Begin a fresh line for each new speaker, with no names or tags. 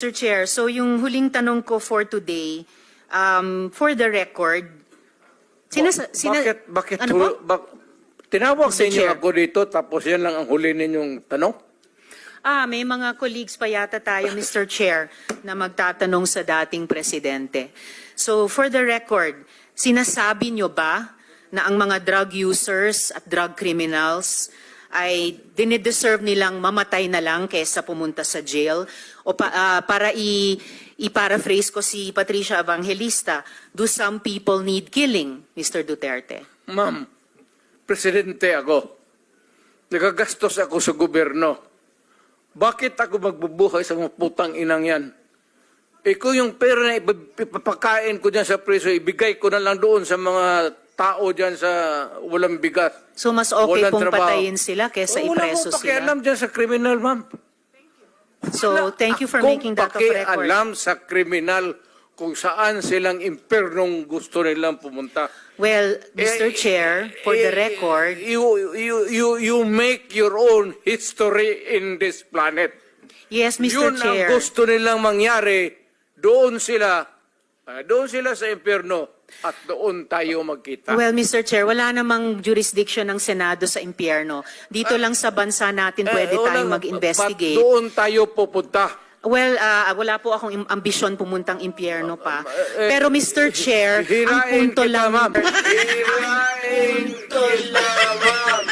Mr. Chair, so yung huling tanong ko for today, for the record,
Bakit
ano po?
tinawag
Mr.
sa inyo
Chair.
ako dito tapos yan lang ang huli ninyong tanong?
May mga colleagues pa yata tayo, Mr. Chair, na magtatanong sa dating presidente. So, for the record, sinasabi nyo ba na ang mga drug users at drug criminals ay dinideserve nilang mamatay na lang kaysa pumunta sa jail? O para i-paraphrase ko si Patricia Evangelista, do some people need killing, Mr. Duterte?
Ma'am, presidente ako. Nagagastos ako sa gobyerno. Bakit ako magbubuhay sa mga putang inang yan? Kung yung pera na ipapakain ko dyan sa preso, ibigay ko na lang doon sa mga tao dyan sa walang bigas.
So mas okay
Walang
pong
trabaho.
patayin sila kaysa
Wala
ipreso
akong
sila?
pakialam dyan sa kriminal, ma'am.
So thank you for making that of
Kung
record.
pakialam sa kriminal kung saan silang impernong gusto nilang pumunta.
Well, Mr. Chair, for the record,
You make your own history in this planet.
yes, Mr.
Yun
Chair.
ang gusto nilang mangyari. Doon sila sa impyerno at doon tayo magkita.
Well, Mr. Chair, wala namang jurisdiction ng Senado sa impyerno. Dito lang sa bansa natin pwede tayong mag-investigate.
Doon tayo pupunta.
Well, wala po akong ambisyon pumuntang impyerno pa. Pero Mr. Chair, ang
Hirain
punto
kita,
lang...
ma'am. Hirain kita, ma'am.